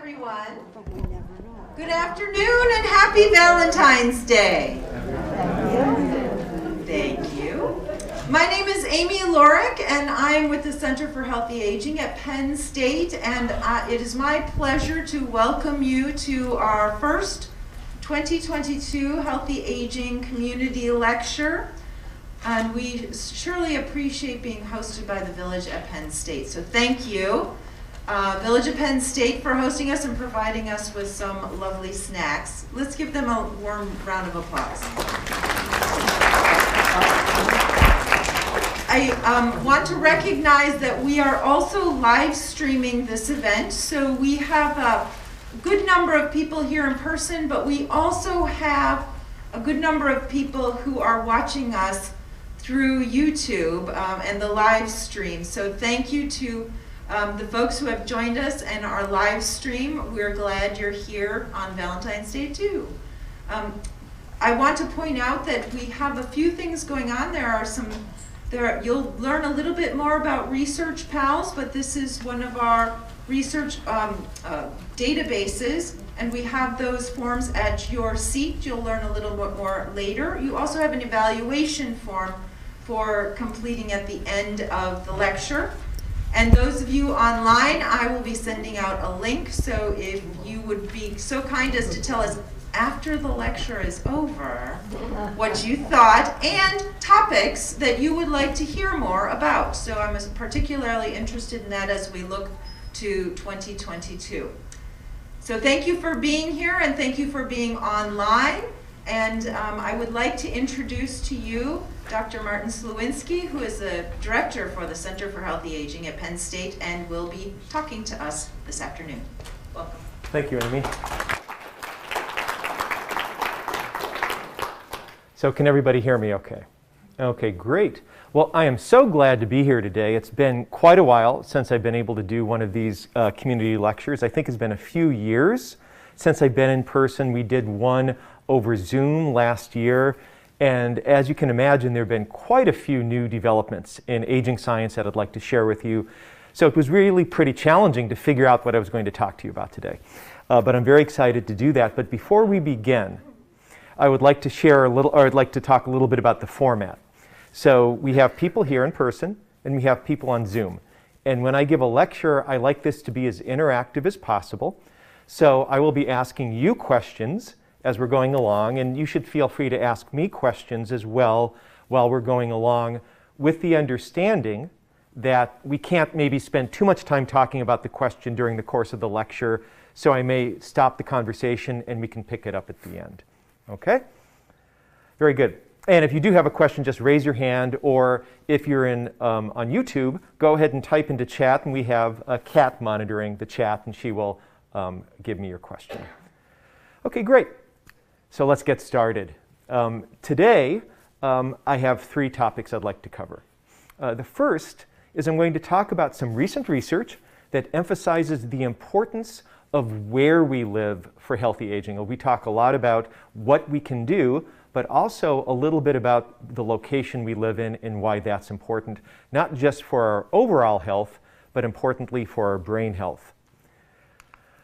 everyone. Good afternoon and happy Valentine's Day. Thank you. My name is Amy Lorick and I'm with the Center for Healthy Aging at Penn State, and it is my pleasure to welcome you to our first 2022 Healthy Aging Community Lecture. And we surely appreciate being hosted by the Village at Penn State. So thank you, Village at Penn State, for hosting us and providing us with some lovely snacks. Let's give them a warm round of applause. I want to recognize that we are also live streaming this event. So we have a good number of people here in person, but we also have a good number of people who are watching us through YouTube and the live stream. So thank you to the folks who have joined us and our live stream. We're glad you're here on Valentine's Day too. I want to point out that we have a few things going on. You'll learn a little bit more about Research Pals, but this is one of our research databases, and we have those forms at your seat. You'll learn a little bit more later. You also have an evaluation form for completing at the end of the lecture. And those of you online, I will be sending out a link, so if you would be so kind as to tell us after the lecture is over what you thought and topics that you would like to hear more about. So I'm particularly interested in that as we look to 2022. So thank you for being here and thank you for being online. And I would like to introduce to you Dr. Martin Slewinski, who is the director for the Center for Healthy Aging at Penn State and will be talking to us this afternoon. Welcome. Thank you, Amy. So can everybody hear me okay? Okay, great. Well, I am so glad to be here today. It's been quite a while since I've been able to do one of these community lectures. I think it's been a few years since I've been in person. We did one over Zoom last year. And as you can imagine, there have been quite a few new developments in aging science that I'd like to share with you. So it was really pretty challenging to figure out what I was going to talk to you about today. But I'm very excited to do that. But before we begin, I would like to share a little, or I'd like to talk a little bit about the format. So we have people here in person and we have people on Zoom. And when I give a lecture, I like this to be as interactive as possible. So I will be asking you questions as we're going along, and you should feel free to ask me questions as well while we're going along, with the understanding that we can't maybe spend too much time talking about the question during the course of the lecture, so I may stop the conversation and we can pick it up at the end. Okay? Very good. And if you do have a question, just raise your hand, or if you're on YouTube, go ahead and type into chat, and we have a Kat monitoring the chat, and she will give me your question. Okay, great. So let's get started. Today, I have three topics I'd like to cover. The first is I'm going to talk about some recent research that emphasizes the importance of where we live for healthy aging. We talk a lot about what we can do, but also a little bit about the location we live in and why that's important, not just for our overall health, but importantly for our brain health.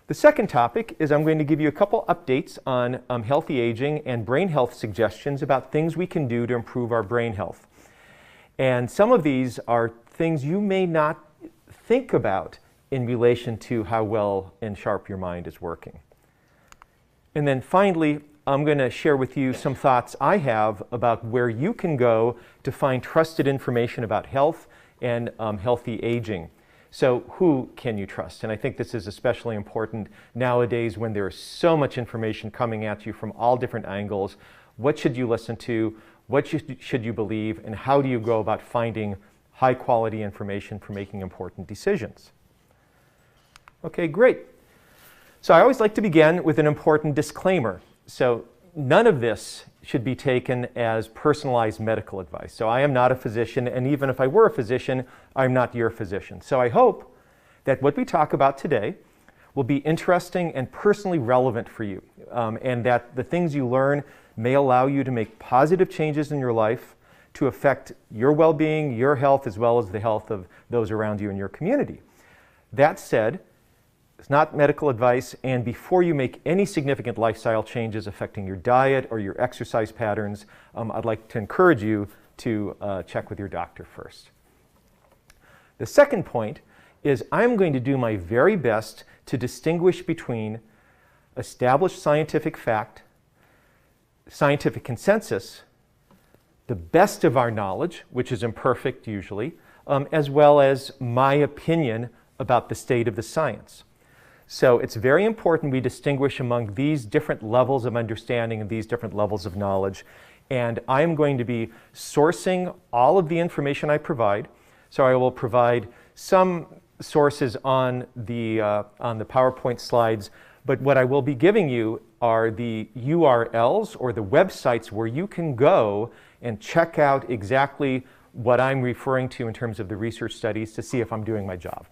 The second topic is I'm going to give you a couple updates on healthy aging and brain health suggestions about things we can do to improve our brain health. And some of these are things you may not think about in relation to how well and sharp your mind is working. And then finally, I'm going to share with you some thoughts I have about where you can go to find trusted information about health and healthy aging. So who can you trust? And I think this is especially important nowadays when there is so much information coming at you from all different angles. What should you listen to? What should you believe? And how do you go about finding high quality information for making important decisions? Okay, great. So I always like to begin with an important disclaimer. So none of this should be taken as personalized medical advice. So I am not a physician, and even if I were a physician, I'm not your physician. So I hope that what we talk about today will be interesting and personally relevant for you, and that the things you learn may allow you to make positive changes in your life to affect your well-being, your health, as well as the health of those around you in your community. That said, It's not medical advice, and before you make any significant lifestyle changes affecting your diet or your exercise patterns, I'd like to encourage you to check with your doctor first. The second point is I'm going to do my very best to distinguish between established scientific fact, scientific consensus, the best of our knowledge, which is imperfect usually, as well as my opinion about the state of the science. So it's very important we distinguish among these different levels of understanding and these different levels of knowledge. And I am going to be sourcing all of the information I provide. So I will provide some sources on the PowerPoint slides, but what I will be giving you are the URLs or the websites where you can go and check out exactly what I'm referring to in terms of the research studies to see if I'm doing my job.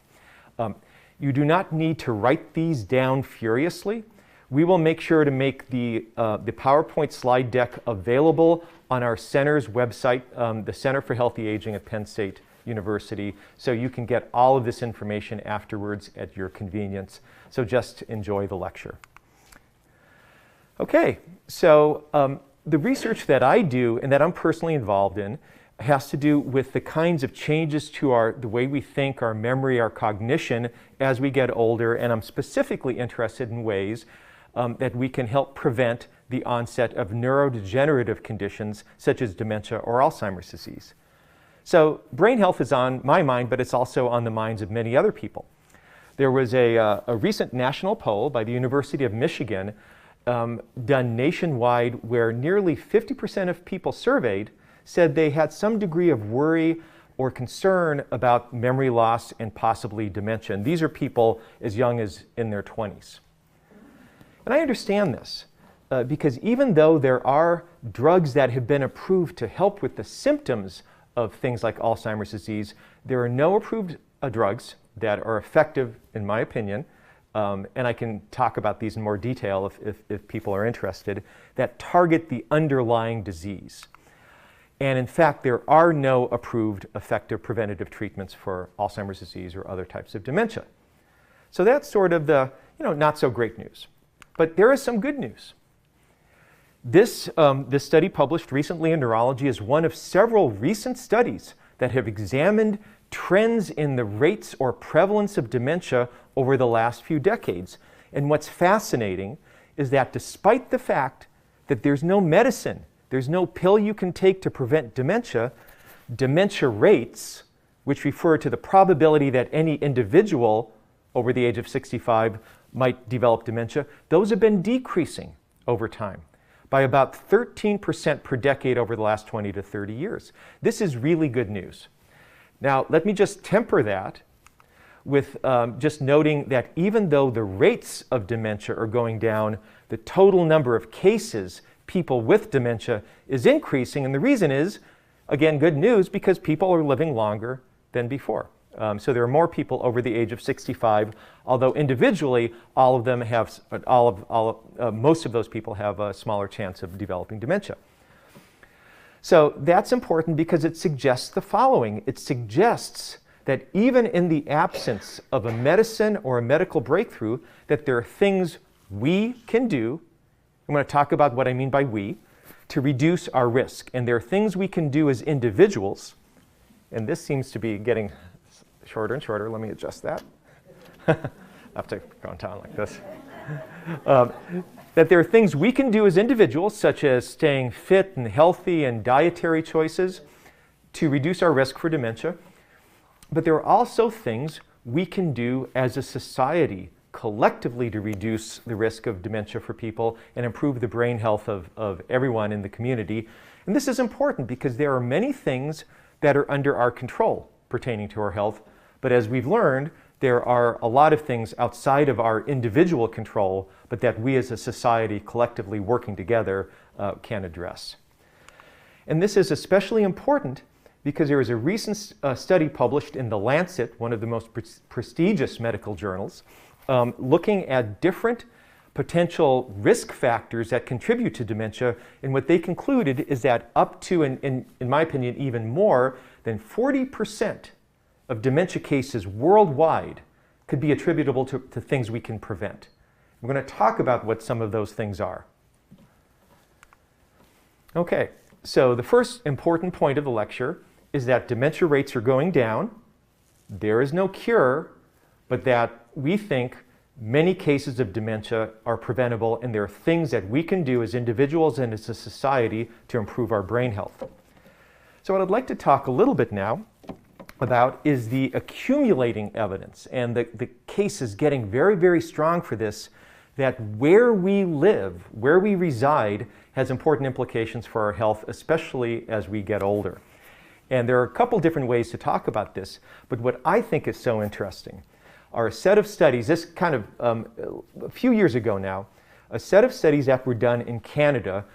You do not need to write these down furiously. We will make sure to make the PowerPoint slide deck available on our center's website, the Center for Healthy Aging at Penn State University, so you can get all of this information afterwards at your convenience. So just enjoy the lecture. Okay, so the research that I do and that I'm personally involved in has to do with the kinds of changes to the way we think, our memory, our cognition as we get older, and I'm specifically interested in ways that we can help prevent the onset of neurodegenerative conditions such as dementia or Alzheimer's disease. So brain health is on my mind, but it's also on the minds of many other people. There was a recent national poll by the University of Michigan done nationwide where nearly 50% of people surveyed said they had some degree of worry or concern about memory loss and possibly dementia. And these are people as young as in their 20s. And I understand this because even though there are drugs that have been approved to help with the symptoms of things like Alzheimer's disease, there are no approved drugs that are effective, in my opinion, and I can talk about these in more detail if people are interested, that target the underlying disease. And in fact, there are no approved effective preventative treatments for Alzheimer's disease or other types of dementia. So that's sort of the not so great news. But there is some good news. This study published recently in Neurology is one of several recent studies that have examined trends in the rates or prevalence of dementia over the last few decades. And what's fascinating is that despite the fact that there's no medicine, there's no pill you can take to prevent dementia, dementia rates, which refer to the probability that any individual over the age of 65 might develop dementia, those have been decreasing over time by about 13% per decade over the last 20 to 30 years. This is really good news. Now, let me just temper that with just noting that even though the rates of dementia are going down, the total number of cases, people with dementia, is increasing. And the reason is, again, good news, because people are living longer than before. So there are more people over the age of 65, although individually, most of those people have a smaller chance of developing dementia. So that's important because it suggests the following. It suggests that even in the absence of a medicine or a medical breakthrough, that there are things we can do, I'm going to talk about what I mean by we, to reduce our risk. And there are things we can do as individuals, and this seems to be getting shorter and shorter. Let me adjust that. I have to go on down like this. That there are things we can do as individuals, such as staying fit and healthy and dietary choices to reduce our risk for dementia. But there are also things we can do as a society collectively to reduce the risk of dementia for people and improve the brain health of everyone in the community. And this is important because there are many things that are under our control pertaining to our health. But as we've learned, there are a lot of things outside of our individual control, but that we as a society collectively working together can address. And this is especially important because there is a recent study published in The Lancet, one of the most prestigious medical journals, looking at different potential risk factors that contribute to dementia. And what they concluded is that up to, in my opinion, even more than 40% of dementia cases worldwide could be attributable to things we can prevent. We're going to talk about what some of those things are. Okay, so the first important point of the lecture is that dementia rates are going down. There is no cure, but that we think many cases of dementia are preventable, and there are things that we can do as individuals and as a society to improve our brain health. So what I'd like to talk a little bit now about is the accumulating evidence, and the case is getting very, very strong for this, that where we live, where we reside, has important implications for our health, especially as we get older. And there are a couple different ways to talk about this, but what I think is so interesting are a set of studies, this kind of a few years ago now, a set of studies that were done in Canada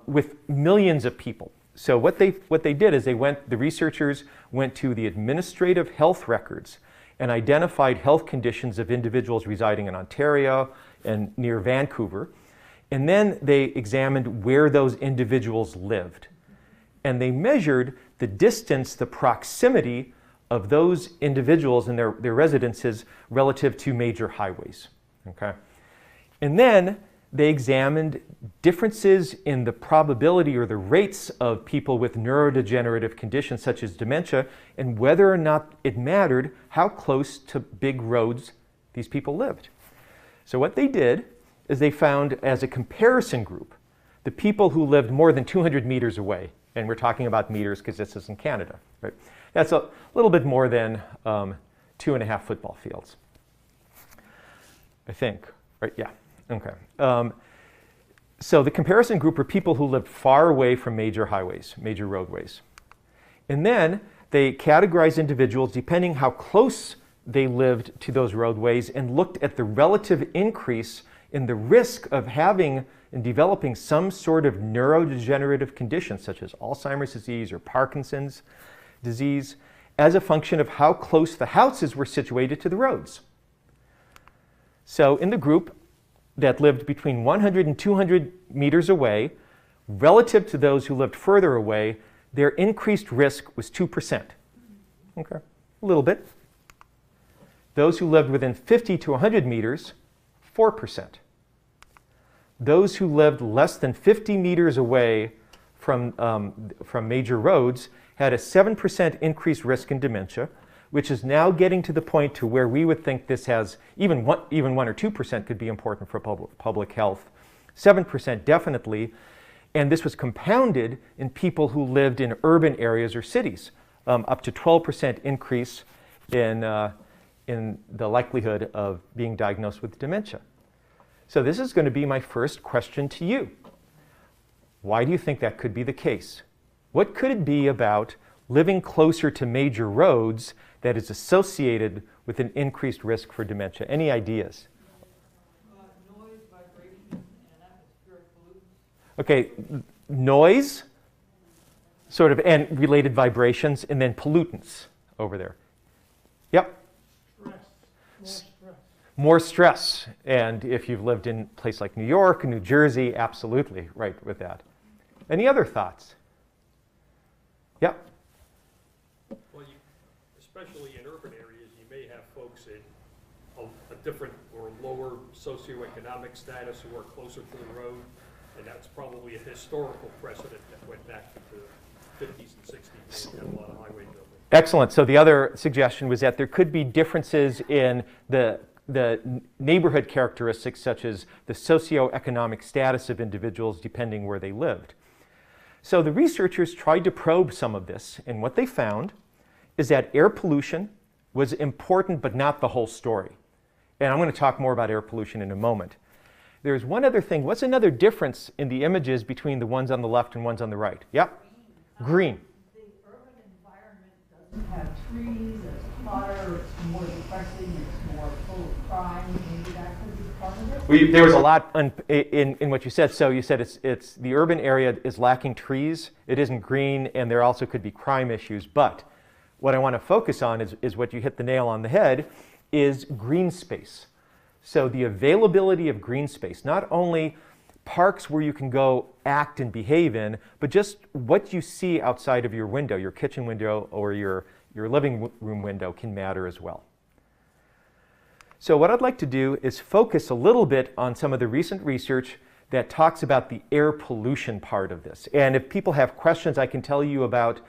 with millions of people. So what they did is the researchers went to the administrative health records and identified health conditions of individuals residing in Ontario and near Vancouver. And then they examined where those individuals lived. And they measured the distance, the proximity of those individuals and their residences relative to major highways. Okay? And then they examined differences in the probability or the rates of people with neurodegenerative conditions such as dementia, and whether or not it mattered how close to big roads these people lived. So what they did is they found, as a comparison group, the people who lived more than 200 meters away, and we're talking about meters because this is in Canada, right? That's a little bit more than 2.5 football fields, I think, right? Yeah, okay. So the comparison group are people who lived far away from major highways, major roadways. And then they categorized individuals depending how close they lived to those roadways and looked at the relative increase in the risk of having and developing some sort of neurodegenerative condition such as Alzheimer's disease or Parkinson's disease as a function of how close the houses were situated to the roads. So in the group that lived between 100 and 200 meters away, relative to those who lived further away, their increased risk was 2%. Okay, a little bit. Those who lived within 50 to 100 meters, 4%. Those who lived less than 50 meters away from major roads had a 7% increased risk in dementia, which is now getting to the point to where we would think this has, even 1 or 2% could be important for public health. 7% definitely, and this was compounded in people who lived in urban areas or cities, up to 12% increase in the likelihood of being diagnosed with dementia. So this is going to be my first question to you. Why do you think that could be the case? What could it be about living closer to major roads that is associated with an increased risk for dementia? Any ideas? Noise, vibration, and atmospheric pollutants. Okay, noise, sort of, and related vibrations, and then pollutants over there. Yep. Stress. More stress. And if you've lived in a place like New York, New Jersey, absolutely right with that. Any other thoughts? Yep. Well, especially in urban areas, you may have folks in a different or lower socioeconomic status who are closer to the road, and that's probably a historical precedent that went back to the 50s and 60s when you had a lot of highway building. Excellent. So the other suggestion was that there could be differences in the neighborhood characteristics, such as the socioeconomic status of individuals depending where they lived. So the researchers tried to probe some of this, and what they found is that air pollution was important but not the whole story. And I'm going to talk more about air pollution in a moment. There's one other thing. What's another difference in the images between the ones on the left and ones on the right? Yep. Green. The urban environment doesn't have trees, it's clutter, it's more depressing, it's more full of crime. Maybe that could be part of it. There was a lot in what you said. So you said it's the urban area is lacking trees. It isn't green, and there also could be crime issues. But what I want to focus on is what you hit the nail on the head, is green space. So the availability of green space, not only parks where you can go act and behave in, but just what you see outside of your window, your kitchen window or your living room window can matter as well. So what I'd like to do is focus a little bit on some of the recent research that talks about the air pollution part of this. And if people have questions, I can tell you about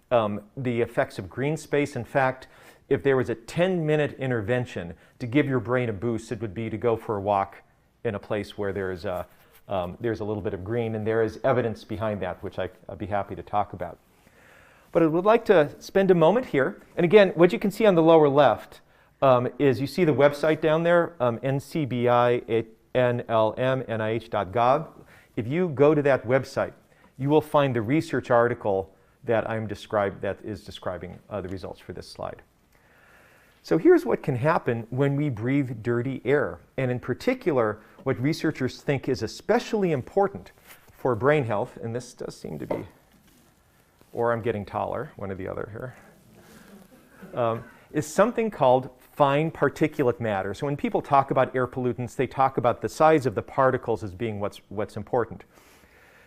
the effects of green space. In fact, if there was a 10-minute intervention to give your brain a boost, it would be to go for a walk in a place where there's a little bit of green, and there is evidence behind that, which I'd be happy to talk about. But I would like to spend a moment here. And again, what you can see on the lower left is you see the website down there, ncbi.nlm.nih.gov. If you go to that website, you will find the research article that is describing the results for this slide. So here's what can happen when we breathe dirty air, and in particular, what researchers think is especially important for brain health, and this does seem to be, or I'm getting taller, one or the other here, is something called fine particulate matter. So when people talk about air pollutants, they talk about the size of the particles as being what's important.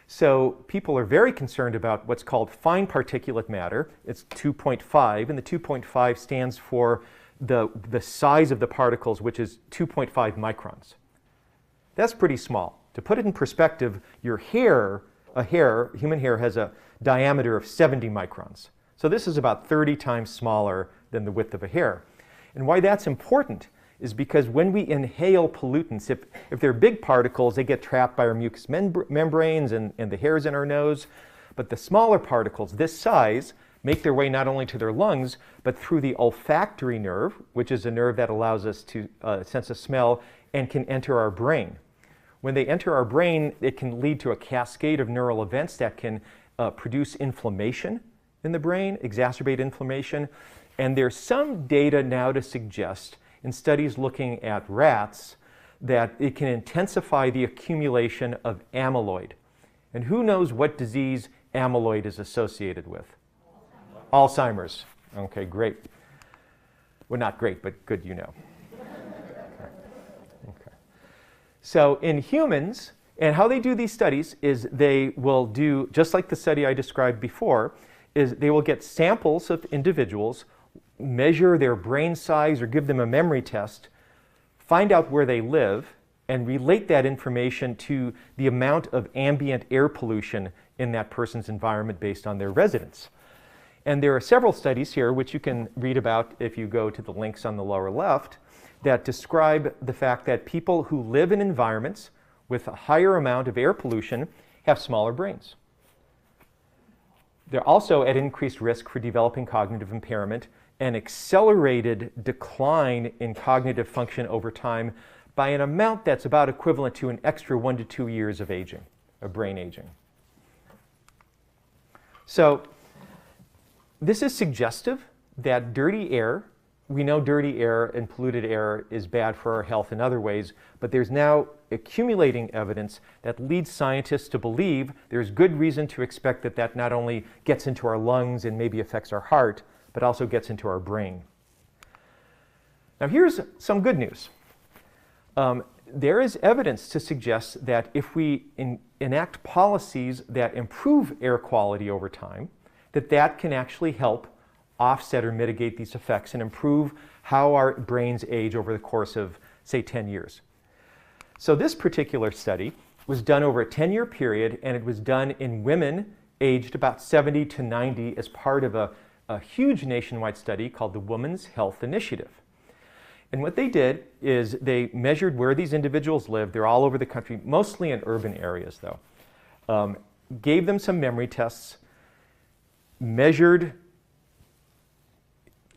So people are very concerned about what's called fine particulate matter. It's 2.5, and the 2.5 stands for the size of the particles, which is 2.5 microns. That's pretty small. To put it in perspective, your hair, human hair, has a diameter of 70 microns. So this is about 30 times smaller than the width of a hair. And why that's important is because when we inhale pollutants, if they're big particles, they get trapped by our mucous membranes and the hairs in our nose. But the smaller particles, this size, make their way not only to their lungs, but through the olfactory nerve, which is a nerve that allows us to sense a smell, and can enter our brain. When they enter our brain, it can lead to a cascade of neural events that can produce inflammation in the brain, exacerbate inflammation. And there's some data now to suggest, in studies looking at rats, that it can intensify the accumulation of amyloid. And who knows what disease amyloid is associated with? Alzheimer's. Okay, great. Well, not great, but good, you know. Okay. So in humans, and how they do these studies is they will do, just like the study I described before, is they will get samples of individuals, measure their brain size or give them a memory test, find out where they live, and relate that information to the amount of ambient air pollution in that person's environment based on their residence. And there are several studies here, which you can read about if you go to the links on the lower left, that describe the fact that people who live in environments with a higher amount of air pollution have smaller brains. They're also at increased risk for developing cognitive impairment and accelerated decline in cognitive function over time by an amount that's about equivalent to an extra 1 to 2 years of aging, of brain aging. So this is suggestive that dirty air, we know dirty air and polluted air is bad for our health in other ways, but there's now accumulating evidence that leads scientists to believe there's good reason to expect that that not only gets into our lungs and maybe affects our heart, but also gets into our brain. Now here's some good news. There is evidence to suggest that if we enact policies that improve air quality over time, that can actually help offset or mitigate these effects and improve how our brains age over the course of, say, 10 years. So this particular study was done over a 10-year period, and it was done in women aged about 70 to 90 as part of a huge nationwide study called the Women's Health Initiative. And what they did is they measured where these individuals lived. They're all over the country, mostly in urban areas, though. Gave them some memory tests, measured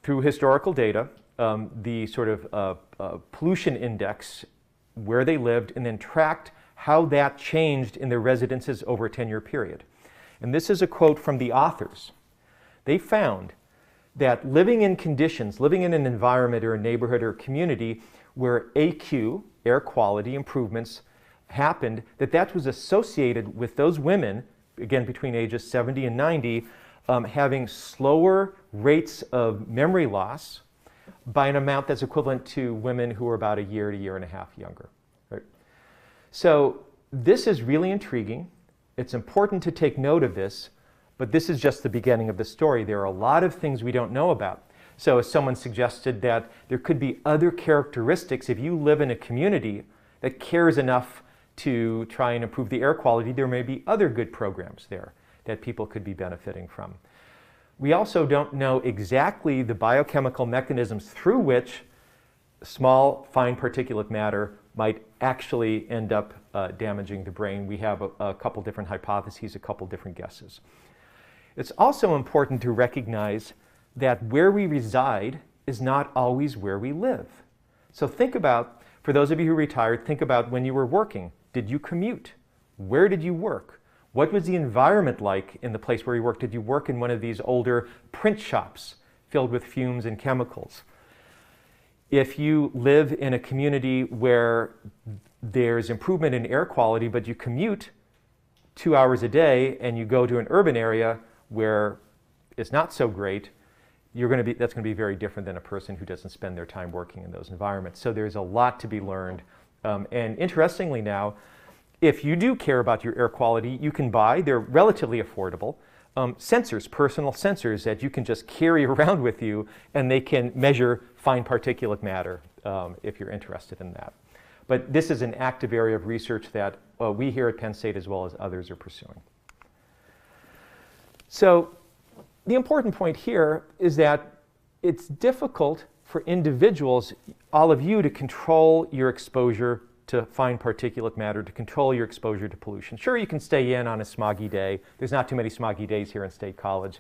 through historical data the sort of pollution index, where they lived, and then tracked how that changed in their residences over a 10-year period. And this is a quote from the authors. They found that living in conditions, living in an environment or a neighborhood or community where AQ, air quality improvements, happened, that was associated with those women, again between ages 70 and 90, having slower rates of memory loss by an amount that's equivalent to women who are about a year to year and a half younger. Right? So this is really intriguing. It's important to take note of this, but this is just the beginning of the story. There are a lot of things we don't know about. So as someone suggested that there could be other characteristics if you live in a community that cares enough to try and improve the air quality, there may be other good programs there that people could be benefiting from. We also don't know exactly the biochemical mechanisms through which small, fine particulate matter might actually end up damaging the brain. We have a couple different hypotheses, a couple different guesses. It's also important to recognize that where we reside is not always where we live. So think about, for those of you who retired, think about when you were working. Did you commute? Where did you work? What was the environment like in the place where you worked? Did you work in one of these older print shops filled with fumes and chemicals? If you live in a community where there's improvement in air quality, but you commute 2 hours a day and you go to an urban area where it's not so great, that's going to be very different than a person who doesn't spend their time working in those environments. So there's a lot to be learned. And interestingly now, if you do care about your air quality, you can buy, they're relatively affordable, sensors, personal sensors that you can just carry around with you, and they can measure fine particulate matter if you're interested in that. But this is an active area of research that we here at Penn State as well as others are pursuing. So the important point here is that it's difficult for individuals, all of you, to control your exposure to fine particulate matter, to control your exposure to pollution. Sure, you can stay in on a smoggy day. There's not too many smoggy days here in State College.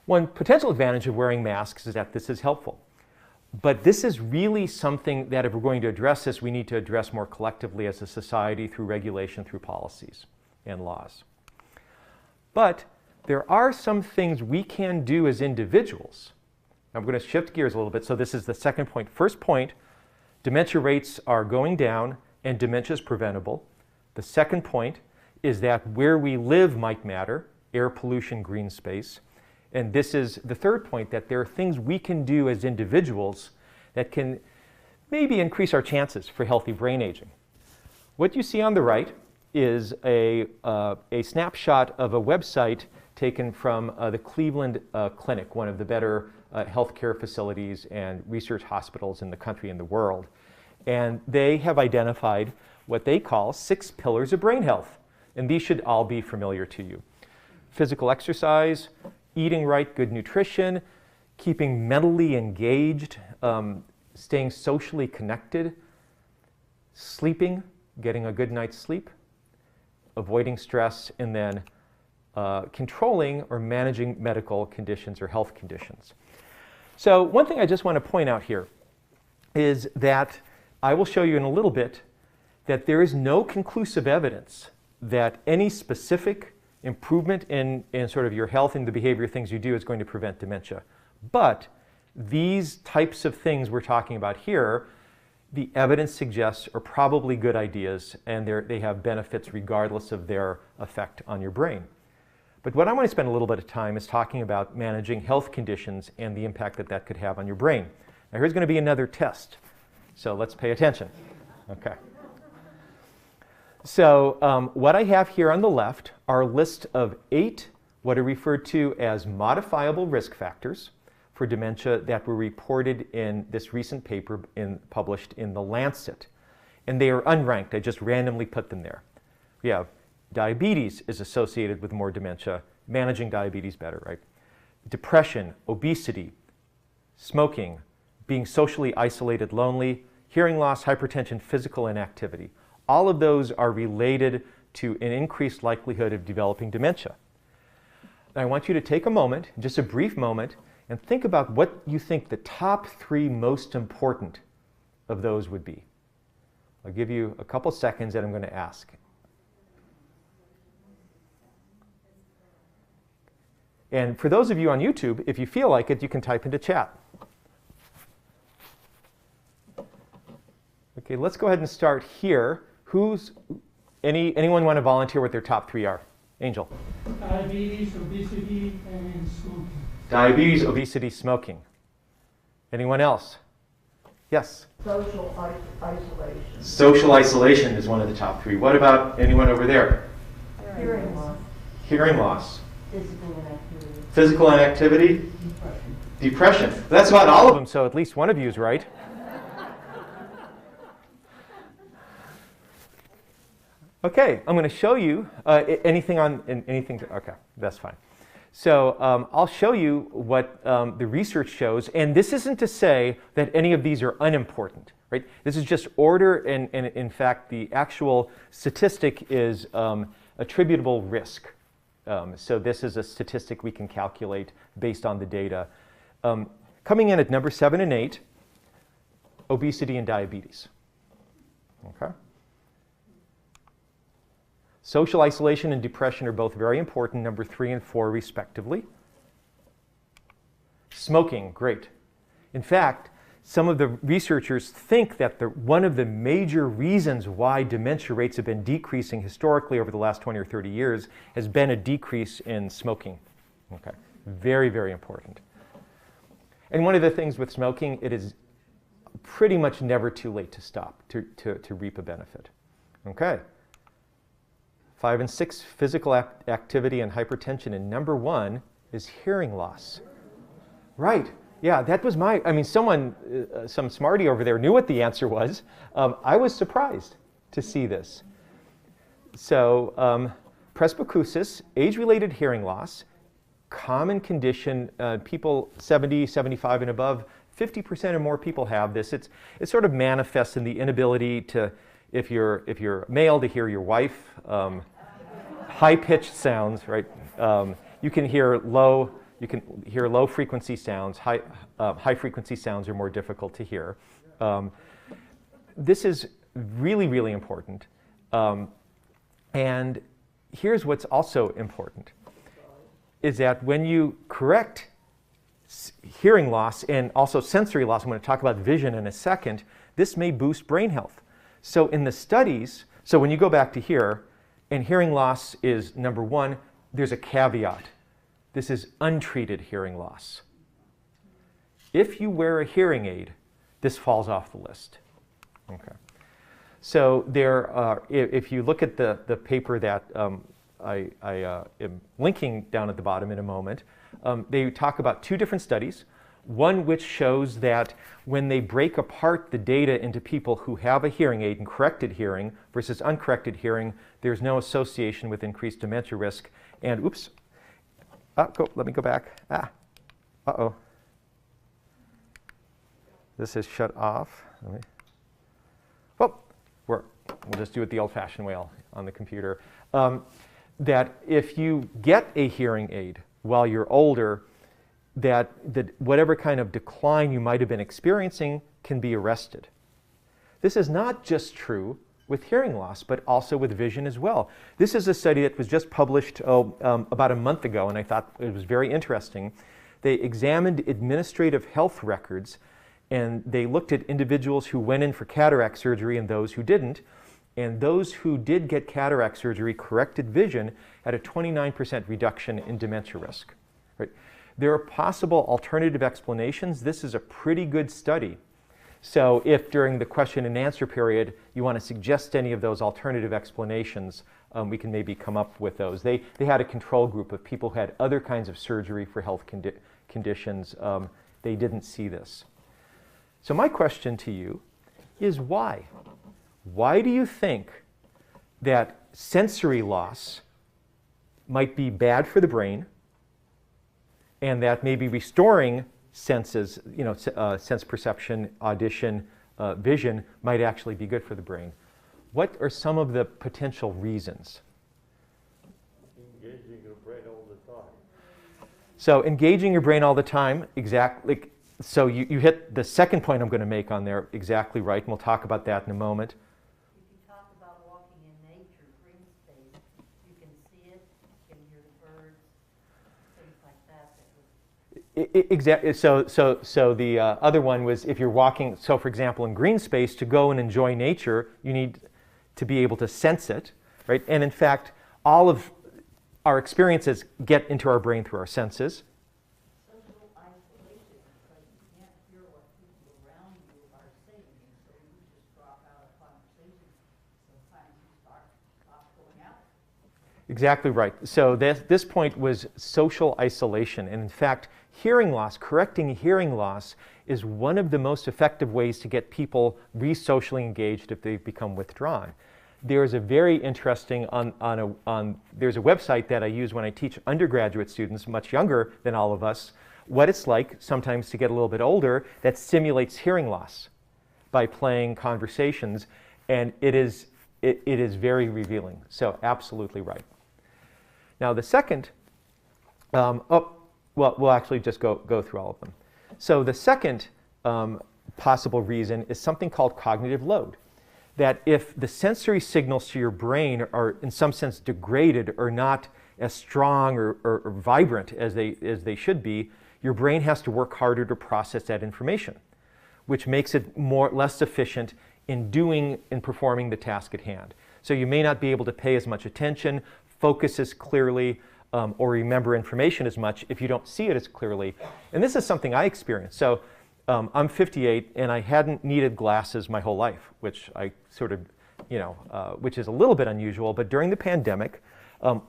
One potential advantage of wearing masks is that this is helpful. But this is really something that if we're going to address this, we need to address more collectively as a society through regulation, through policies and laws. But there are some things we can do as individuals. I'm going to shift gears a little bit. So this is the second point. First point, dementia rates are going down and dementia is preventable. The second point is that where we live might matter, air pollution, green space. And this is the third point, that there are things we can do as individuals that can maybe increase our chances for healthy brain aging. What you see on the right is a snapshot of a website taken from the Cleveland Clinic, one of the better healthcare facilities and research hospitals in the country and the world. And they have identified what they call 6 pillars of brain health. And these should all be familiar to you. Physical exercise, eating right, good nutrition, keeping mentally engaged, staying socially connected, sleeping, getting a good night's sleep, avoiding stress, and then controlling or managing medical conditions or health conditions. So one thing I just want to point out here is that I will show you in a little bit that there is no conclusive evidence that any specific improvement in sort of your health and the behavior things you do is going to prevent dementia. But these types of things we're talking about here, the evidence suggests are probably good ideas, and they have benefits regardless of their effect on your brain. But what I want to spend a little bit of time is talking about managing health conditions and the impact that that could have on your brain. Now here's going to be another test, so let's pay attention. Okay. So what I have here on the left are a list of 8 what are referred to as modifiable risk factors for dementia that were reported in this recent paper published in The Lancet. And they are unranked. I just randomly put them there. We have diabetes is associated with more dementia, managing diabetes better, right? Depression, obesity, smoking, being socially isolated, lonely, hearing loss, hypertension, physical inactivity. All of those are related to an increased likelihood of developing dementia. And I want you to take a moment, just a brief moment, and think about what you think the top 3 most important of those would be. I'll give you a couple seconds and I'm going to ask. And for those of you on YouTube, if you feel like it, you can type into chat. Okay, let's go ahead and start here. Anyone want to volunteer what their top 3 are? Angel. Diabetes, obesity, and smoking. Diabetes, obesity, smoking. Anyone else? Yes? Social isolation. Social isolation is one of the top 3. What about anyone over there? Hearing loss. Hearing loss. Physical inactivity. Physical inactivity. Depression. depression. That's about all of them, so at least one of you is right. Okay, I'm going to show you anything. Okay, that's fine. So I'll show you what the research shows, and this isn't to say that any of these are unimportant, right? This is just order, and in fact, the actual statistic is attributable risk. So this is a statistic we can calculate based on the data. Coming in at number 7 and 8, obesity and diabetes. Okay. Social isolation and depression are both very important, number 3 and 4 respectively. Smoking, great. In fact, some of the researchers think that one of the major reasons why dementia rates have been decreasing historically over the last 20 or 30 years has been a decrease in smoking. Okay, very, very important. And one of the things with smoking, it is pretty much never too late to stop, to reap a benefit. Okay. 5 and 6, physical activity and hypertension. And number 1 is hearing loss. Right. Yeah, that was some smarty over there knew what the answer was. I was surprised to see this. So presbycusis, age-related hearing loss, common condition, people 70, 75 and above, 50% or more people have this. It sort of manifests in the inability to, if you're male, to hear your wife. High-pitched sounds, right? You can hear low frequency sounds. High frequency sounds are more difficult to hear. This is really, really important. And here's what's also important, is that when you correct hearing loss and also sensory loss, I'm going to talk about vision in a second, this may boost brain health. So in the studies, so when you go back to here, and hearing loss is number 1, there's a caveat. This is untreated hearing loss. If you wear a hearing aid, this falls off the list. Okay. So there are, if you look at the paper that I am linking down at the bottom in a moment, they talk about 2 different studies. One which shows that when they break apart the data into people who have a hearing aid and corrected hearing versus uncorrected hearing, there's no association with increased dementia risk. And oops, let me go back. Uh-oh. This is shut off. Well, we'll just do it the old-fashioned way on the computer. That if you get a hearing aid while you're older, that whatever kind of decline you might have been experiencing can be arrested. This is not just true with hearing loss, but also with vision as well. This is a study that was just published about a month ago, and I thought it was very interesting. They examined administrative health records, and they looked at individuals who went in for cataract surgery and those who didn't. And those who did get cataract surgery corrected vision at a 29% reduction in dementia risk. Right? There are possible alternative explanations. This is a pretty good study. So if during the question and answer period you want to suggest any of those alternative explanations, we can maybe come up with those. They had a control group of people who had other kinds of surgery for health conditions. They didn't see this. So my question to you is why? Why do you think that sensory loss might be bad for the brain, and that maybe restoring senses, sense perception, audition, vision, might actually be good for the brain? What are some of the potential reasons? Engaging your brain all the time. So engaging your brain all the time, exactly. So you hit the second point I'm going to make on there exactly right, and we'll talk about that in a moment. If you talk about walking in nature, green space, you can see it, you can hear the birds, things like that. Exactly. So the other one was if you're walking, so for example, in green space, to go and enjoy nature, you need to be able to sense it, right? And in fact, all of our experiences get into our brain through our senses. Social isolation, because you can't hear what people around you are saying, so you just drop out of conversation. Sometimes you stop going out. Exactly right. So this point was social isolation. And in fact, hearing loss, correcting hearing loss, is one of the most effective ways to get people re-socially engaged if they've become withdrawn. There's a very interesting, there's a website that I use when I teach undergraduate students, much younger than all of us, what it's like sometimes to get a little bit older that simulates hearing loss by playing conversations, and it is very revealing. So absolutely right. Now the second, we'll actually just go through all of them. So the second possible reason is something called cognitive load. That if the sensory signals to your brain are in some sense degraded or not as strong or vibrant as they should be, your brain has to work harder to process that information, which makes it less efficient in performing the task at hand. So you may not be able to pay as much attention, focus as clearly, or remember information as much if you don't see it as clearly. And this is something I experienced. So I'm 58 and I hadn't needed glasses my whole life, which I sort of, which is a little bit unusual. But during the pandemic,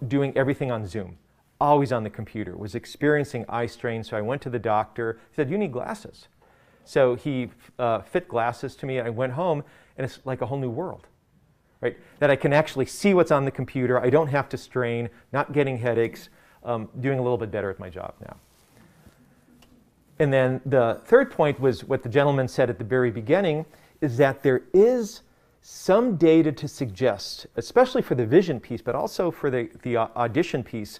doing everything on Zoom, always on the computer, was experiencing eye strain. So I went to the doctor, he said, "You need glasses." So he fit glasses to me. I went home and it's like a whole new world, right? That I can actually see what's on the computer. I don't have to strain, not getting headaches, doing a little bit better at my job now. And then the third point was what the gentleman said at the very beginning, is that there is some data to suggest, especially for the vision piece, but also for the audition piece,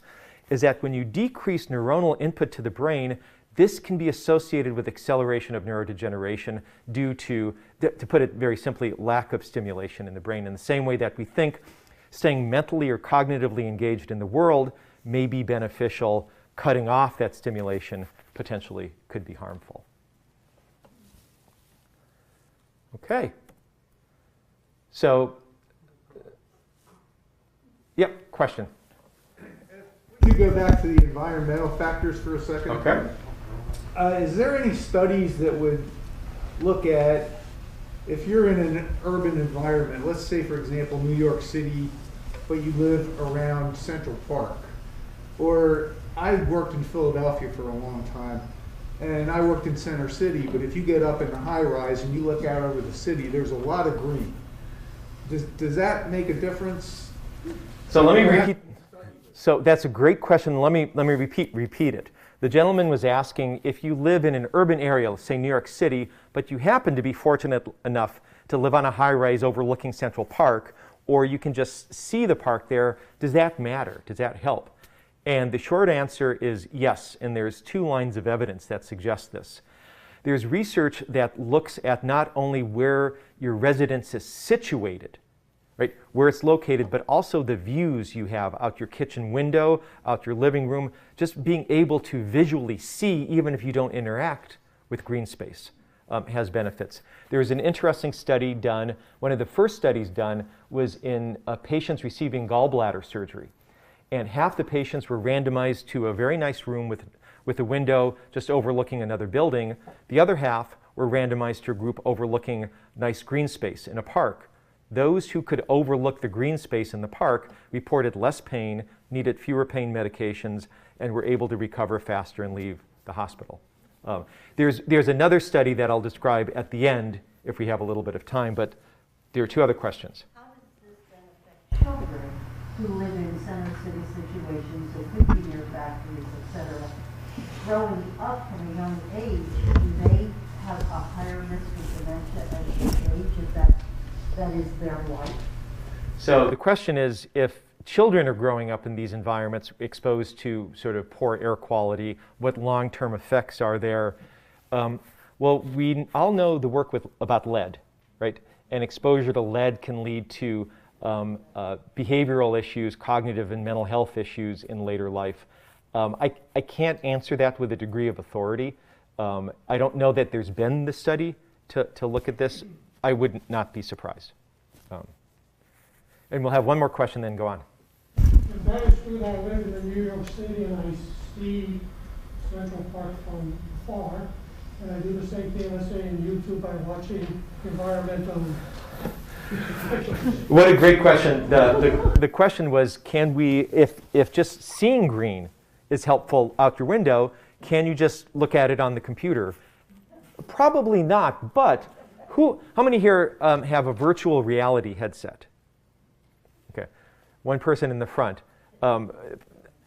is that when you decrease neuronal input to the brain, this can be associated with acceleration of neurodegeneration due to put it very simply, lack of stimulation in the brain. In the same way that we think staying mentally or cognitively engaged in the world may be beneficial, cutting off that stimulation potentially could be harmful. Okay. So, yep, question. Would you go back to the environmental factors for a second? Okay. Is there any studies that would look at if you're in an urban environment, let's say for example New York City, but you live around Central Park, or I worked in Philadelphia for a long time, and I worked in Center City, but if you get up in the high rise and you look out over the city, there's a lot of green. Does that make a difference? So let me repeat. So that's a great question. Let me repeat it. The gentleman was asking if you live in an urban area, let's say New York City, but you happen to be fortunate enough to live on a high rise overlooking Central Park, or you can just see the park there, does that matter? Does that help? And the short answer is yes, and there's 2 lines of evidence that suggest this. There's research that looks at not only where your residence is situated, right, where it's located, but also the views you have out your kitchen window, out your living room, just being able to visually see, even if you don't interact with green space, has benefits. There was an interesting study done, one of the first studies done was in patients receiving gallbladder surgery. And half the patients were randomized to a very nice room with a window just overlooking another building. The other half were randomized to a group overlooking nice green space in a park. Those who could overlook the green space in the park reported less pain, needed fewer pain medications, and were able to recover faster and leave the hospital. There's another study that I'll describe at the end if we have a little bit of time, but there are 2 other questions. How does this benefit children who live in center city situations, that could be near factories, etc.? Growing up from a young age, do they have a higher risk of dementia at this age if that is their life? So the question is, if children are growing up in these environments exposed to sort of poor air quality, what long-term effects are there? Well, we all know the work about lead, right? And exposure to lead can lead to behavioral issues, cognitive and mental health issues in later life. I can't answer that with a degree of authority. I don't know that there's been the study to look at this. I would not be surprised. And we'll have one more question, then go on. If that is true, I live in New York City and I see Central Park from far, and I do the same thing, let's say, in YouTube by watching environmental. What a great question. The question was, can we, if just seeing green is helpful out your window, Can you just look at it on the computer? Probably not, but how many here have a virtual reality headset? Okay, one person in the front.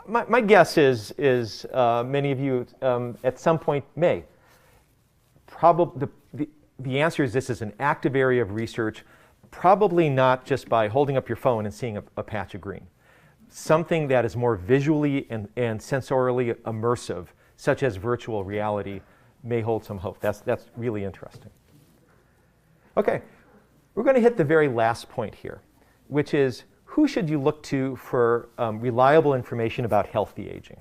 My guess is many of you at some point may. Probably the answer is this is an active area of research, probably not just by holding up your phone and seeing a patch of green. Something that is more visually and sensorially immersive, such as virtual reality, may hold some hope. That's really interesting. Okay, we're going to hit the very last point here, which is who should you look to for reliable information about healthy aging?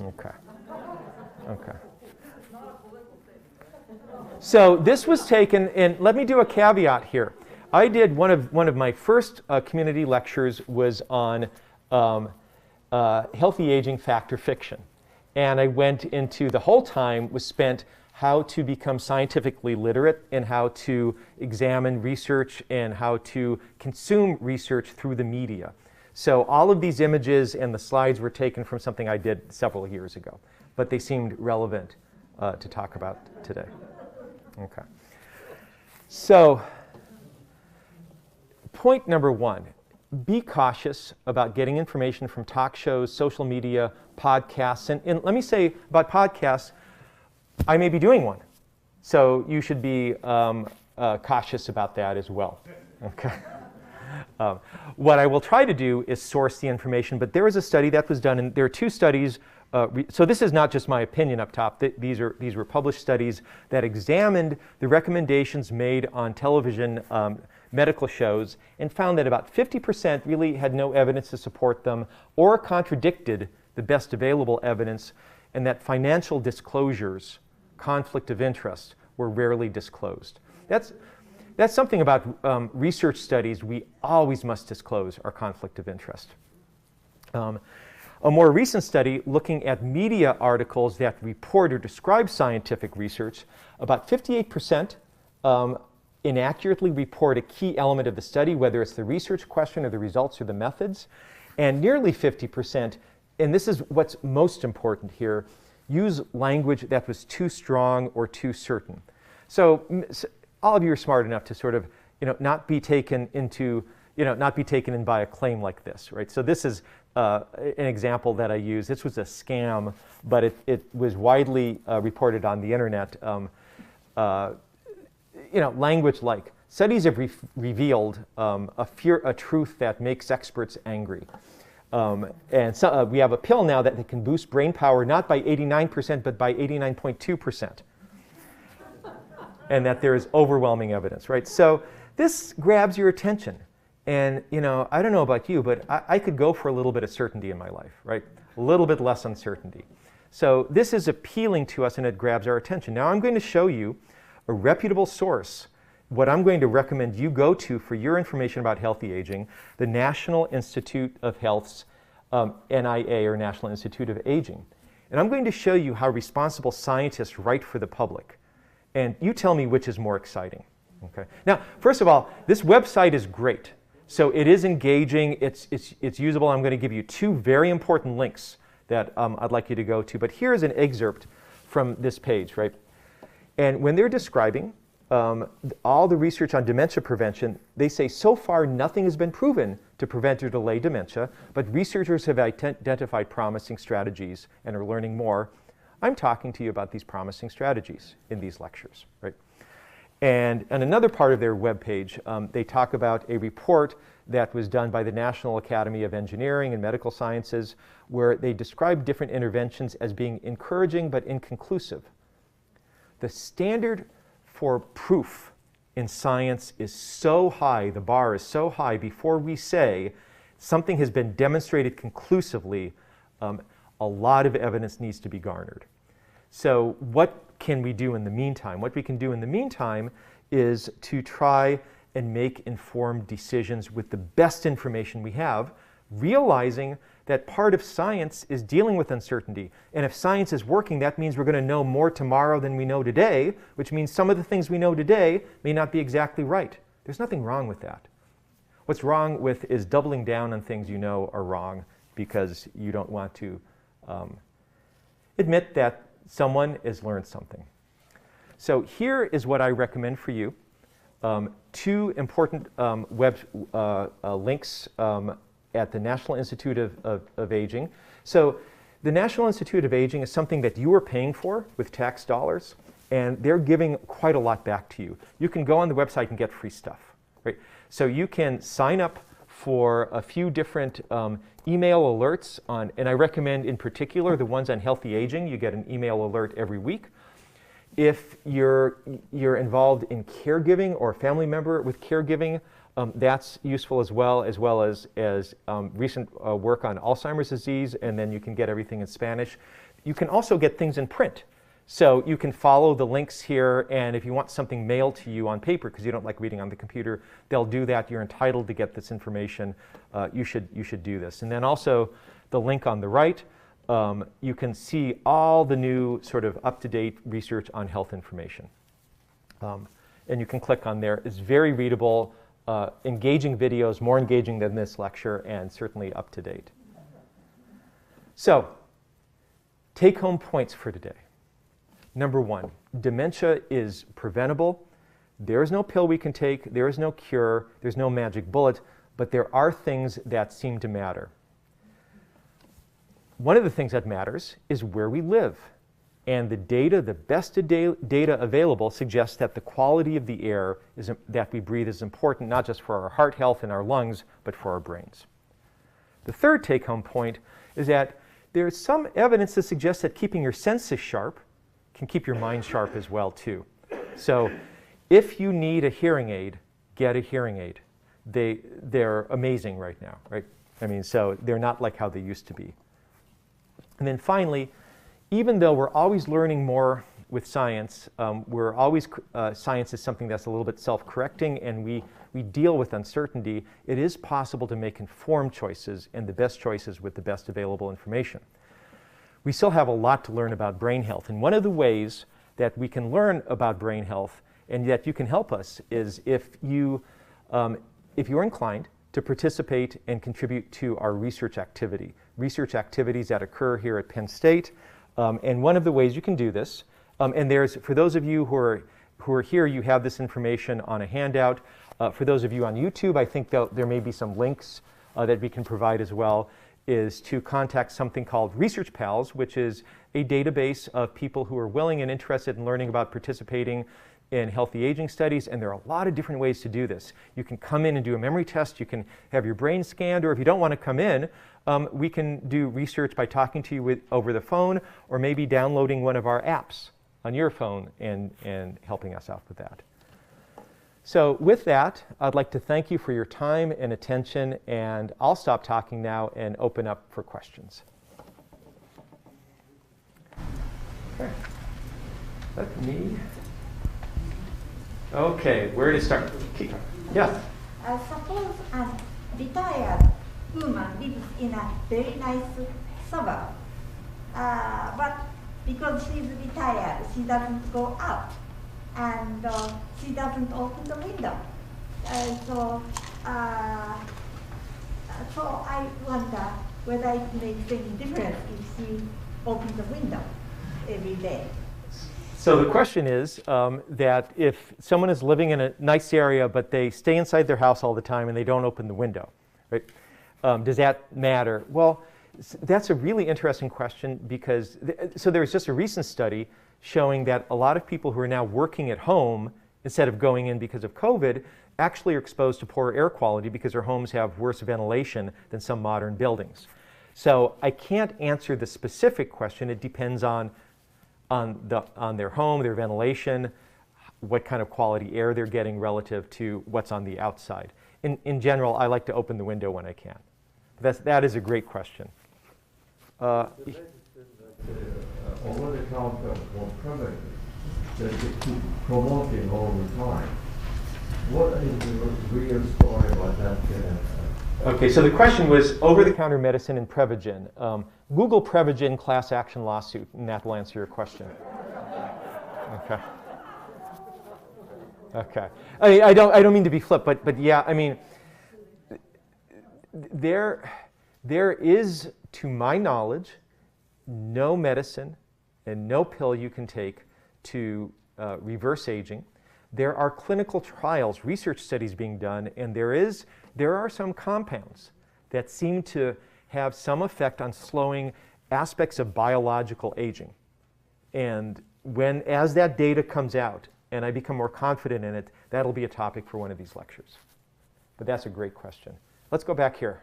Okay. So this was taken, and let me do a caveat here. I did one of my first community lectures was on healthy aging fact or fiction. And I went into the whole time was spent how to become scientifically literate and how to examine research and how to consume research through the media. So all of these images and the slides were taken from something I did several years ago, but they seemed relevant to talk about today. Okay. So point number one, be cautious about getting information from talk shows, social media, podcasts. And let me say about podcasts, I may be doing one. So you should be cautious about that as well. Okay. What I will try to do is source the information, but there was a study that was done, and there are two studies. So this is not just my opinion up top. These were published studies that examined the recommendations made on television medical shows and found that about 50% really had no evidence to support them or contradicted the best available evidence, and that financial disclosures, conflict of interest, were rarely disclosed. That's something about research studies. We always must disclose our conflict of interest. A more recent study looking at media articles that report or describe scientific research, about 58% inaccurately report a key element of the study, whether it's the research question or the results or the methods. And nearly 50%, and this is what's most important here, use language that was too strong or too certain. So all of you are smart enough to sort of, not be taken in by a claim like this, right? So this is an example that I use. This was a scam, but it was widely reported on the internet. Language like, studies have revealed a truth that makes experts angry. And so, we have a pill now that can boost brain power not by 89%, but by 89.2%. And that there is overwhelming evidence, right? So this grabs your attention. And, I don't know about you, but I could go for a little bit of certainty in my life, right? A little bit less uncertainty. So this is appealing to us and it grabs our attention. Now I'm going to show you a reputable source, what I'm going to recommend you go to for your information about healthy aging, the National Institute of Health's NIA, or National Institute of Aging. And I'm going to show you how responsible scientists write for the public. And you tell me which is more exciting. Okay. Now, first of all, this website is great. So it is engaging, it's usable. I'm going to give you two very important links that I'd like you to go to. But here's an excerpt from this page, right? And when they're describing all the research on dementia prevention, they say, so far nothing has been proven to prevent or delay dementia, but researchers have identified promising strategies and are learning more. I'm talking to you about these promising strategies in these lectures, right? And on another part of their webpage, they talk about a report that was done by the National Academy of Engineering and Medical Sciences, where they describe different interventions as being encouraging but inconclusive. The standard for proof in science is so high, the bar is so high, before we say something has been demonstrated conclusively, a lot of evidence needs to be garnered. So what can we do in the meantime? What we can do in the meantime is to try and make informed decisions with the best information we have, realizing that part of science is dealing with uncertainty. And if science is working, that means we're going to know more tomorrow than we know today, which means some of the things we know today may not be exactly right. There's nothing wrong with that. What's wrong with is doubling down on things you know are wrong because you don't want to. admit that someone has learned something. So here is what I recommend for you. Two important links at the National Institute of Aging. So the National Institute of Aging is something that you are paying for with tax dollars, and they're giving quite a lot back to you. You can go on the website and get free stuff, right? So you can sign up for a few different email alerts on, and I recommend in particular the ones on healthy aging. You get an email alert every week. If you're involved in caregiving or a family member with caregiving, that's useful as well as recent work on Alzheimer's disease, and then you can get everything in Spanish. You can also get things in print. So you can follow the links here, and if you want something mailed to you on paper because you don't like reading on the computer, they'll do that. You're entitled to get this information. You should do this. And then also the link on the right, you can see all the new sort of up-to-date research on health information. And you can click on there. It's very readable, engaging videos, more engaging than this lecture, and certainly up-to-date. So, take-home points for today. Number one, dementia is preventable. There is no pill we can take. There is no cure. There's no magic bullet. But there are things that seem to matter. One of the things that matters is where we live. And the data, the best data available, suggests that the quality of the air that we breathe is important, not just for our heart health and our lungs, but for our brains. The third take-home point is that there is some evidence to suggest that keeping your senses sharp can keep your mind sharp as well, too. So if you need a hearing aid, get a hearing aid. They're amazing right now, right? I mean, so they're not like how they used to be. And then finally, even though we're always learning more with science, science is something that's a little bit self-correcting, and we deal with uncertainty. It is possible to make informed choices, and the best choices with the best available information. We still have a lot to learn about brain health, and one of the ways that we can learn about brain health and that you can help us is if you're inclined to participate and contribute to our research activities that occur here at Penn State. And one of the ways you can do this, and there's, for those of you who are here, you have this information on a handout. For those of you on YouTube, I think there may be some links that we can provide as well, is to contact something called Research Pals, which is a database of people who are willing and interested in learning about participating in healthy aging studies, and there are a lot of different ways to do this. You can come in and do a memory test, you can have your brain scanned, or if you don't want to come in, we can do research by talking to you over the phone, or maybe downloading one of our apps on your phone and helping us out with that. So with that, I'd like to thank you for your time and attention, and I'll stop talking now and open up for questions. Okay. Let me. Okay, where to start? Yeah. Suppose a retired woman lives in a very nice suburb, but because she's retired, she doesn't go out, and she doesn't open the window. So I wonder whether it makes any difference if she opens the window every day. So the question is that if someone is living in a nice area, but they stay inside their house all the time and they don't open the window, right? Does that matter? Well, that's a really interesting question because, so there was just a recent study showing that a lot of people who are now working at home, instead of going in because of COVID, actually are exposed to poor air quality because their homes have worse ventilation than some modern buildings. So I can't answer the specific question. It depends on their home, their ventilation, what kind of quality air they're getting relative to what's on the outside. In general, I like to open the window when I can. That is a great question. The medicine that over-the-counter for prevention that they keep promoting all the time. What is the real story about that? Okay, so the question was over-the-counter medicine and Prevagen. Google Prevagen class action lawsuit, and that will answer your question. Okay. Okay. I don't mean to be flip, but yeah, I mean, there is, to my knowledge, no medicine and no pill you can take to reverse aging. There are clinical trials, research studies being done, and there are some compounds that seem to have some effect on slowing aspects of biological aging. And as that data comes out and I become more confident in it, that'll be a topic for one of these lectures. But that's a great question. Let's go back here.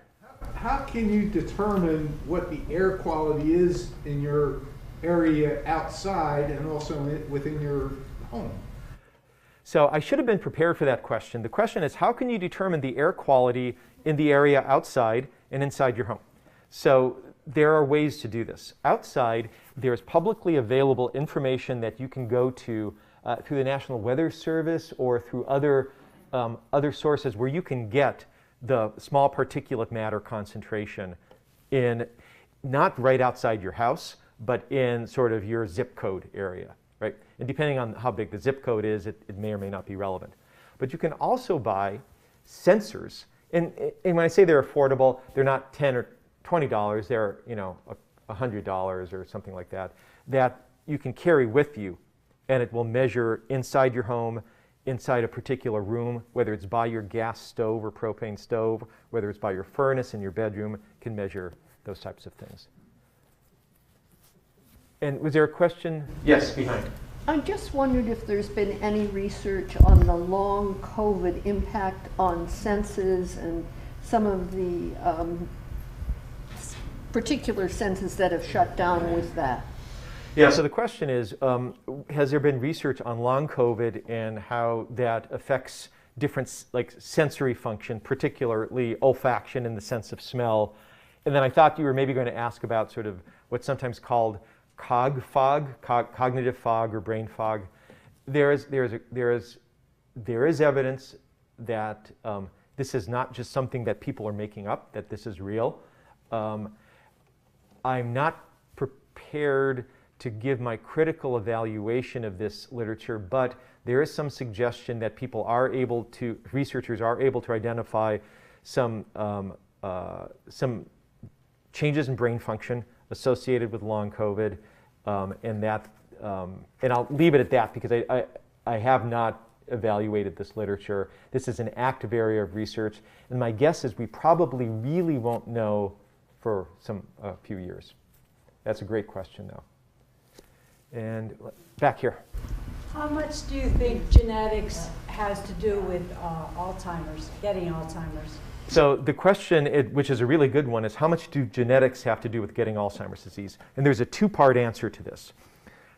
How can you determine what the air quality is in your area outside and also within your home? So I should have been prepared for that question. The question is, how can you determine the air quality in the area outside and inside your home? So there are ways to do this. Outside, there's publicly available information that you can go to through the National Weather Service or through other sources where you can get the small particulate matter concentration in, not right outside your house, but in sort of your zip code area, right? And depending on how big the zip code is, it may or may not be relevant. But you can also buy sensors, and when I say they're affordable, they're not $10 or $20, they're $100 or something like that, that you can carry with you, and it will measure inside your home, inside a particular room, whether it's by your gas stove or propane stove, whether it's by your furnace in your bedroom, can measure those types of things. And was there a question? Yes, behind. I just wondered if there's been any research on the long COVID impact on senses and some of the particular senses that have shut down with that. Yeah, so the question is, has there been research on long COVID and how that affects different sensory function, particularly olfaction in the sense of smell? And then I thought you were maybe going to ask about sort of what's sometimes called cognitive fog or brain fog. There is evidence that this is not just something that people are making up, that this is real. I'm not prepared to give my critical evaluation of this literature, but there is some suggestion that researchers are able to identify some changes in brain function associated with long COVID, and I'll leave it at that because I have not evaluated this literature. This is an active area of research, and my guess is we probably really won't know for a few years. That's a great question, though. And back here. How much do you think genetics has to do with Alzheimer's, getting Alzheimer's? So the question, which is a really good one, is how much do genetics have to do with getting Alzheimer's disease? And there's a two-part answer to this.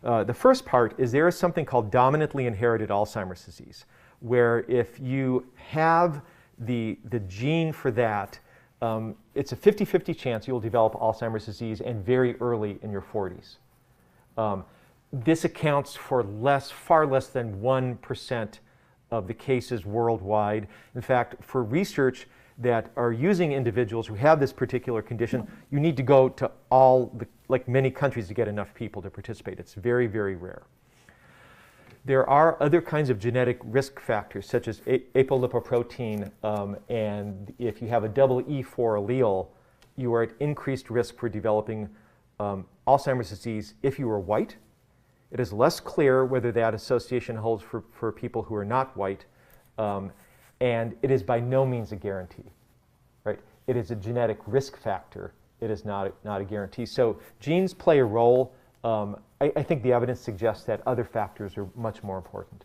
The first part is there is something called dominantly inherited Alzheimer's disease, where if you have the gene for that, it's a 50-50 chance you'll develop Alzheimer's disease, and very early in your 40s. This accounts for far less than 1% of the cases worldwide. In fact, for research that are using individuals who have this particular condition, you need to go to many countries to get enough people to participate. It's very, very rare. There are other kinds of genetic risk factors, such as apolipoprotein, and if you have a double E4 allele, you are at increased risk for developing Alzheimer's disease if you are white. It is less clear whether that association holds for people who are not white, and it is by no means a guarantee, right? It is a genetic risk factor. It is not a guarantee. So genes play a role. I think the evidence suggests that other factors are much more important.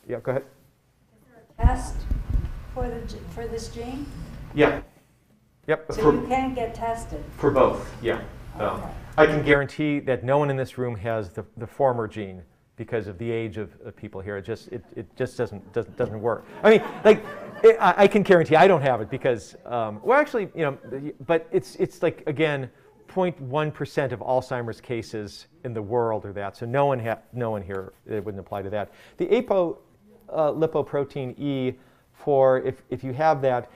Yeah, go ahead. Is there a test for this gene? Yeah. Yep. So you can get tested? For both, yeah. Okay. I can guarantee that no one in this room has the former gene because of the age of people here. It just doesn't work. I mean, I can guarantee I don't have it because, actually, but it's like, again, 0.1% of Alzheimer's cases in the world are that. So no one here, it wouldn't apply to that. The apolipoprotein E, if you have that,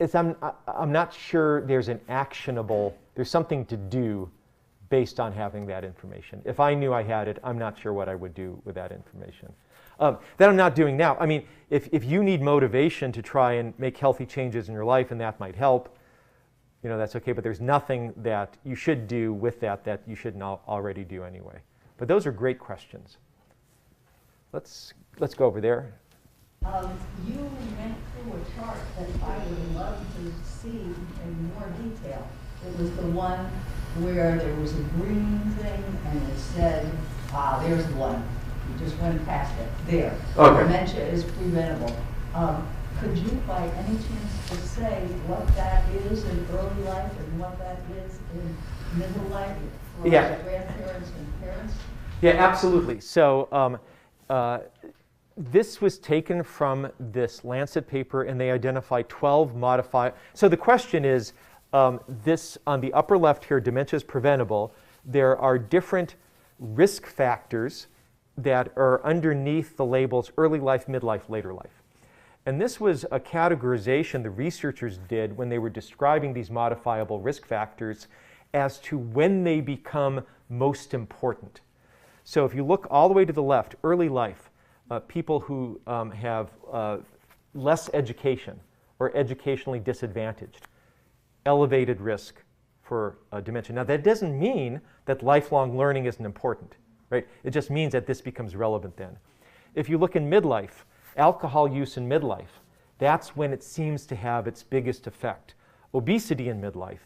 I'm not sure there's there's something to do based on having that information. If I knew I had it, I'm not sure what I would do with that information. That I'm not doing now. I mean, if you need motivation to try and make healthy changes in your life, and that might help, that's okay, but there's nothing that you should do with that you shouldn't already do anyway. But those are great questions. Let's go over there. You went through a chart that I would love to see in more detail. It was the one where there was a green thing and it said, there's the one. You just went past it. There. Okay. Dementia is preventable. Could you, by any chance, to say what that is in early life and what that is in middle life for grandparents and parents? Yeah, absolutely. So this was taken from this Lancet paper, and they identified 12 modified. So the question is, this on the upper left here, dementia is preventable. There are different risk factors that are underneath the labels early life, midlife, later life. And this was a categorization the researchers did when they were describing these modifiable risk factors as to when they become most important. So if you look all the way to the left, early life, people who have less education or educationally disadvantaged, elevated risk for dementia. Now that doesn't mean that lifelong learning isn't important, right? It just means that this becomes relevant then. If you look in midlife, alcohol use in midlife, that's when it seems to have its biggest effect. Obesity in midlife,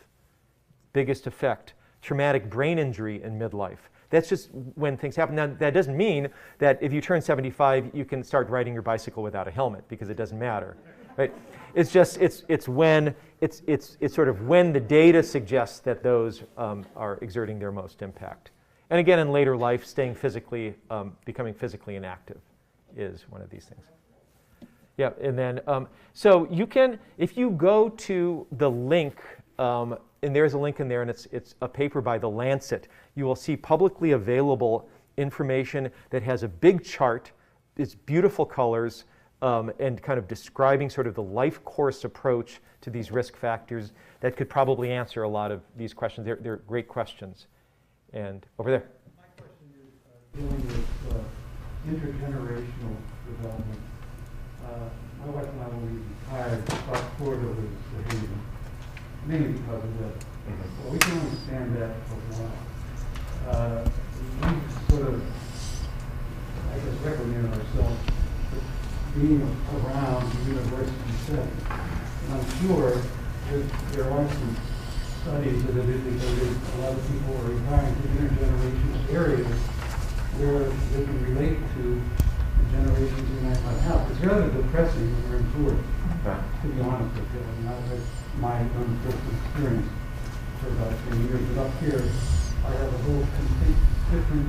biggest effect. Traumatic brain injury in midlife. That's just when things happen. Now, that doesn't mean that if you turn 75, you can start riding your bicycle without a helmet, because it doesn't matter, right? It's just, it's sort of when the data suggests that those are exerting their most impact. And again, in later life, staying physically, becoming physically inactive is one of these things. Yeah, and then, so you can, if you go to the link, and there's a link in there, and it's a paper by the Lancet, you will see publicly available information that has a big chart, it's beautiful colors, and kind of describing sort of the life course approach to these risk factors that could probably answer a lot of these questions. They're great questions. And over there. My question is dealing with intergenerational development. My wife and I, when we retired, thought Florida was the haven, mainly because of that. Well, we can understand that for a while. We sort of, I guess, recommend ourselves being around the university setting. And I'm sure that there are some studies that have indicated a lot of people are retiring to intergenerational areas where they can relate to the generations in that house. It's rather depressing when you're in Florida, to be honest with you. I mean, I've had my own personal experience for about 10 years, but up here, I have a whole complete different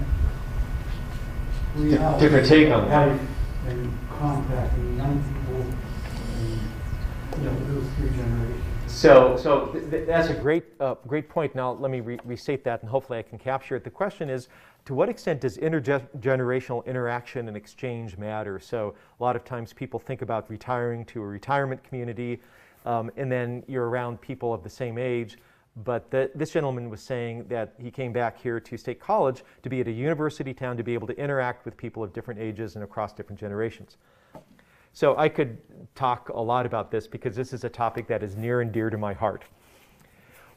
reality. Different take on that. Life and contacting young people and, those three generations. So that's a great point. Now let me restate that, and hopefully I can capture it. The question is, to what extent does intergenerational interaction and exchange matter? So a lot of times people think about retiring to a retirement community, and then you're around people of the same age. But this gentleman was saying that he came back here to State College to be at a university town, to be able to interact with people of different ages and across different generations. So I could talk a lot about this because this is a topic that is near and dear to my heart.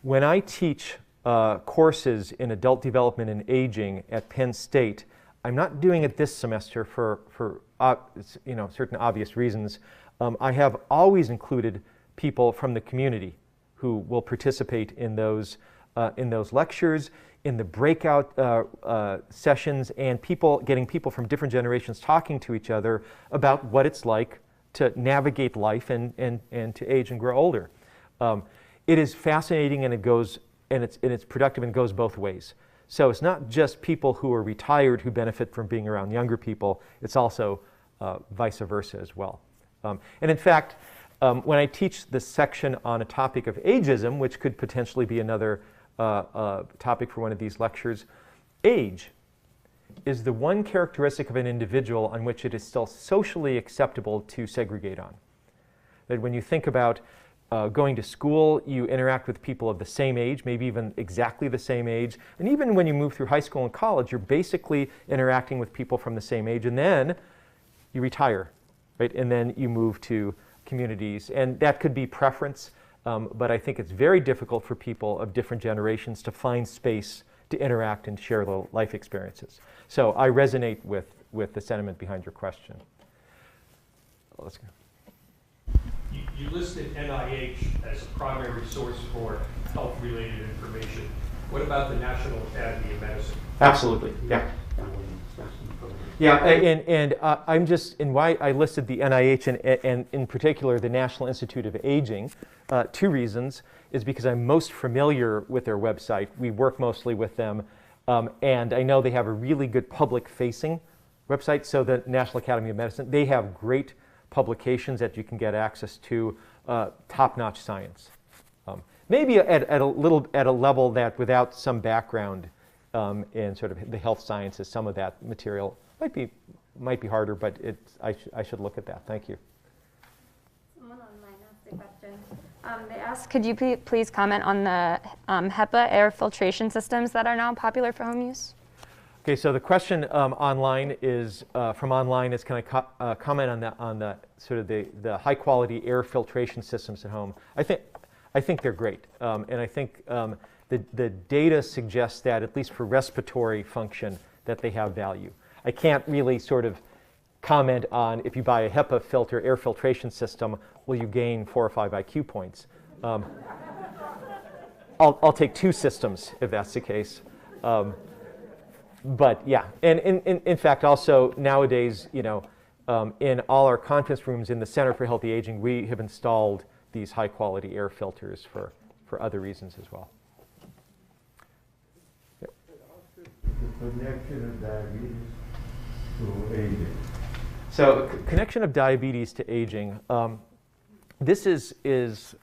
When I teach courses in adult development and aging at Penn State, I'm not doing it this semester for certain obvious reasons. I have always included people from the community who will participate in those lectures, in the breakout sessions, and getting people from different generations talking to each other about what it's like to navigate life and to age and grow older. It is fascinating, and it's productive, and it goes both ways. So it's not just people who are retired who benefit from being around younger people, it's also vice versa as well. And in fact, when I teach this section on a topic of ageism, which could potentially be another topic for one of these lectures, age is the one characteristic of an individual on which it is still socially acceptable to segregate on. That when you think about going to school, you interact with people of the same age, maybe even exactly the same age, and even when you move through high school and college, you're basically interacting with people from the same age, and then you retire, right? And then you move to communities, and that could be preference. but I think it's very difficult for people of different generations to find space to interact and share their life experiences. So I resonate with the sentiment behind your question. Let's go. You listed NIH as a primary source for health-related information. What about the National Academy of Medicine? Absolutely, yeah. Yeah, and I'm just, and why I listed the NIH and in particular the National Institute of Aging, 2 reasons, is because I'm most familiar with their website. We work mostly with them, and I know they have a really good public-facing website. So the National Academy of Medicine, they have great publications that you can get access to, top-notch science. Maybe at a level that without some background in sort of the health sciences, some of that material might be harder, but I should look at that. Thank you. Someone online asked a question. They asked, could you please comment on the HEPA air filtration systems that are now popular for home use? Okay, so the question online is can I comment on the sort of the high quality air filtration systems at home? I think they're great, and I think the data suggests that at least for respiratory function that they have value. I can't really sort of comment on if you buy a HEPA filter air filtration system, will you gain 4 or 5 IQ points? I'll take 2 systems if that's the case. But yeah, and in fact, also nowadays, you know, in all our conference rooms in the Center for Healthy Aging, we have installed these high-quality air filters for other reasons as well. Yep. The connection of diabetes to aging. So, connection of diabetes to aging. This is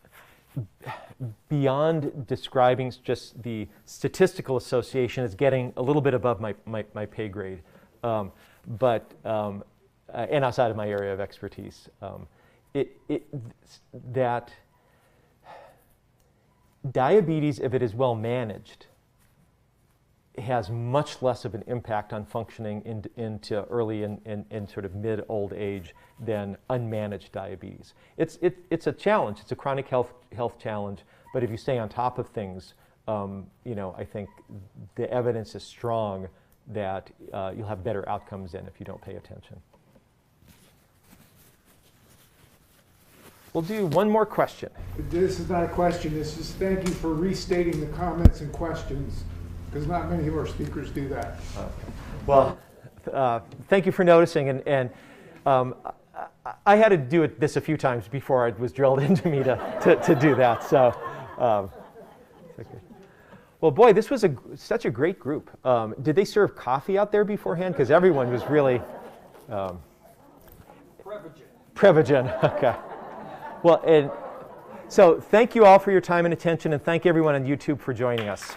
beyond describing just the statistical association. It's getting a little bit above my pay grade, and outside of my area of expertise. That diabetes, if it is well managed, has much less of an impact on functioning into early and sort of mid-old age than unmanaged diabetes. It's a challenge. It's a chronic health challenge. But if you stay on top of things, you know, I think the evidence is strong that you'll have better outcomes than if you don't pay attention. We'll do one more question. This is not a question. This is thank you for restating the comments and questions, because not many of our speakers do that. Well, thank you for noticing. And I had to do this a few times before it was drilled into me to do that. So, well, boy, this was such a great group. Did they serve coffee out there beforehand? Because everyone was really Prevagen. Okay. Well, and so thank you all for your time and attention, and thank everyone on YouTube for joining us.